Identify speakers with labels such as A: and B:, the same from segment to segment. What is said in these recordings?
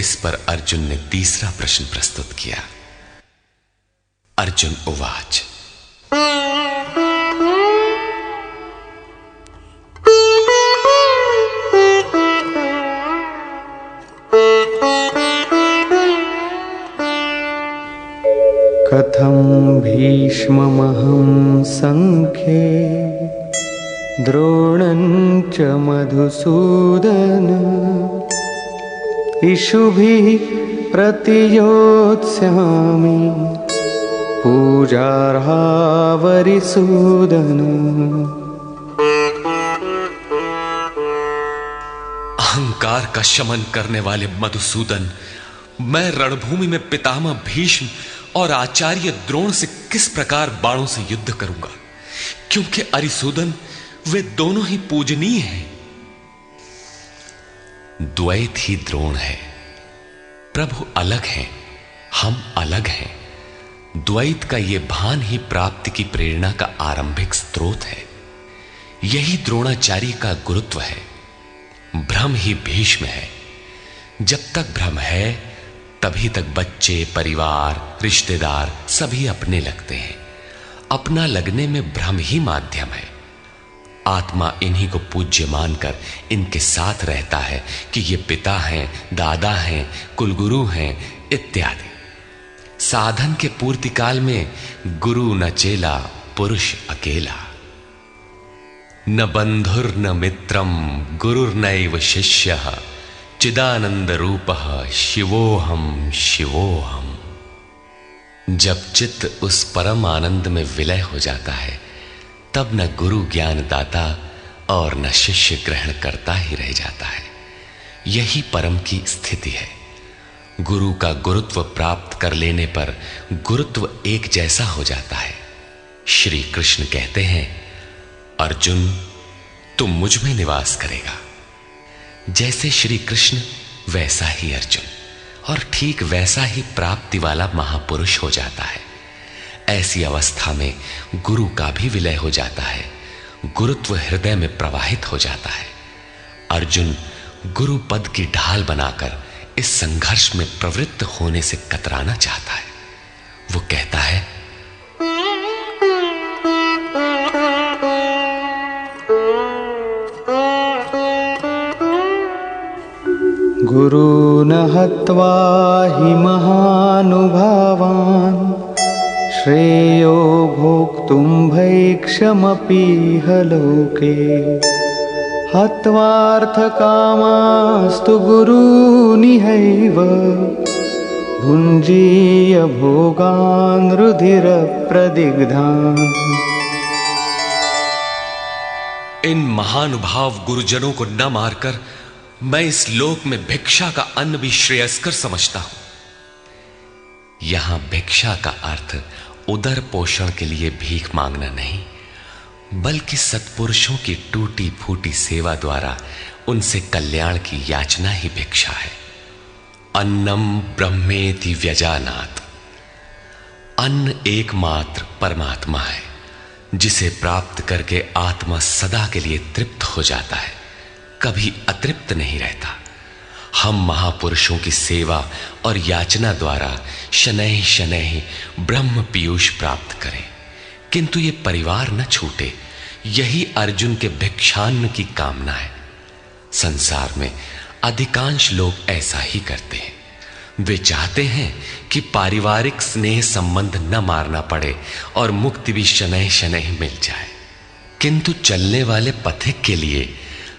A: इस पर अर्जुन ने तीसरा प्रश्न प्रस्तुत किया। अर्जुन उवाच।
B: कथं भीष्ममहं संख्ये द्रोणं च मधुसूदन इषुभिः प्रतियोत्स्यामि पूजार्हावरिसूदन।
A: अहंकार का शमन करने वाले मधुसूदन, मैं रणभूमि में पितामह भीष्म और आचार्य द्रोण से किस प्रकार बाणों से युद्ध करूंगा, क्योंकि अरिसूदन वे दोनों ही पूजनीय हैं। द्वैत ही द्रोण है। प्रभु अलग हैं, हम अलग हैं। द्वैत का यह भान ही प्राप्ति की प्रेरणा का आरंभिक स्रोत है। यही द्रोणाचार्य का गुरुत्व है। भ्रम ही भीष्म है। जब तक भ्रम है तभी तक बच्चे, परिवार, रिश्तेदार सभी अपने लगते हैं। अपना लगने में भ्रम ही माध्यम है। आत्मा इन्हीं को पूज्य मानकर इनके साथ रहता है कि ये पिता हैं, दादा हैं, कुलगुरु हैं इत्यादि। साधन के पूर्ति काल में गुरु न चेला, पुरुष अकेला। न बंधुर न मित्रम गुरुर्नैव शिष्यः चिदानंद रूपः शिवोहम शिवोहम। जब चित्त उस परम आनंद में विलय हो जाता है तब न गुरु ज्ञान दाता और न शिष्य ग्रहण करता ही रह जाता है। यही परम की स्थिति है। गुरु का गुरुत्व प्राप्त कर लेने पर गुरुत्व एक जैसा हो जाता है। श्री कृष्ण कहते हैं, अर्जुन तुम मुझ में निवास करेगा। जैसे श्री कृष्ण वैसा ही अर्जुन, और ठीक वैसा ही प्राप्ति वाला महापुरुष हो जाता है। ऐसी अवस्था में गुरु का भी विलय हो जाता है। गुरुत्व हृदय में प्रवाहित हो जाता है। अर्जुन गुरु पद की ढाल बनाकर इस संघर्ष में प्रवृत्त होने से कतराना चाहता है। वो कहता है,
B: गुरून् हत्वा हि महानुभावान् श्रेयो भोक्तुं भैक्षमपीह लोके हत्वार्थकामास्तु गुरूनिहैव भुञ्जीय भोगान् रुधिरप्रदिग्धान्।
A: इन महानुभाव गुरुजनों को न मारकर मैं इस लोक में भिक्षा का अन्न भी श्रेयस्कर समझता हूं। यहां भिक्षा का अर्थ उदर पोषण के लिए भीख मांगना नहीं, बल्कि सत्पुरुषों की टूटी फूटी सेवा द्वारा उनसे कल्याण की याचना ही भिक्षा है। अन्नम ब्रह्मेति व्यजानात्। अन्न एकमात्र परमात्मा है, जिसे प्राप्त करके आत्मा सदा के लिए तृप्त हो जाता है, कभी अतृप्त नहीं रहता। हम महापुरुषों की सेवा और याचना द्वारा शनैः शनैः ब्रह्म पीयूष प्राप्त करें, किंतु ये परिवार न छूटे। यही अर्जुन के भिक्षान्न की कामना है। संसार में अधिकांश लोग ऐसा ही करते हैं। वे चाहते हैं कि पारिवारिक स्नेह संबंध न मारना पड़े और मुक्ति भी शनैः शनैः मिल जाए, किंतु चलने वाले पथिक के लिए,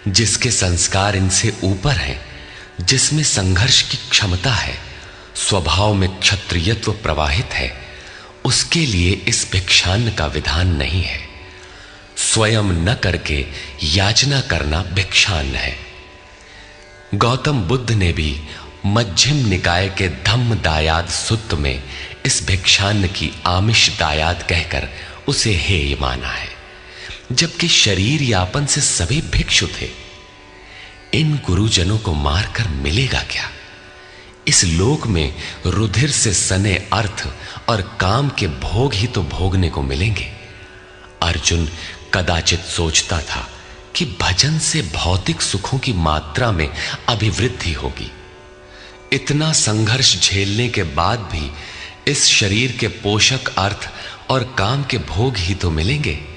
A: जिसके संस्कार इनसे ऊपर हैं, जिसमें संघर्ष की क्षमता है, स्वभाव में क्षत्रियत्व प्रवाहित है, उसके लिए इस भिक्षान्न का विधान नहीं है। स्वयं न करके याचना करना भिक्षान्न है। गौतम बुद्ध ने भी मध्यम निकाय के धम्म दायाद सुत्त में इस भिक्षान्न की आमिष दायाद कहकर उसे हेय माना है, जबकि शरीर यापन से सभी भिक्षु थे। इन गुरुजनों को मारकर मिलेगा क्या? इस लोक में रुधिर से सने अर्थ और काम के भोग ही तो भोगने को मिलेंगे। अर्जुन कदाचित सोचता था कि भजन से भौतिक सुखों की मात्रा में अभिवृद्धि होगी। इतना संघर्ष झेलने के बाद भी इस शरीर के पोषक अर्थ और काम के भोग ही तो मिलेंगे।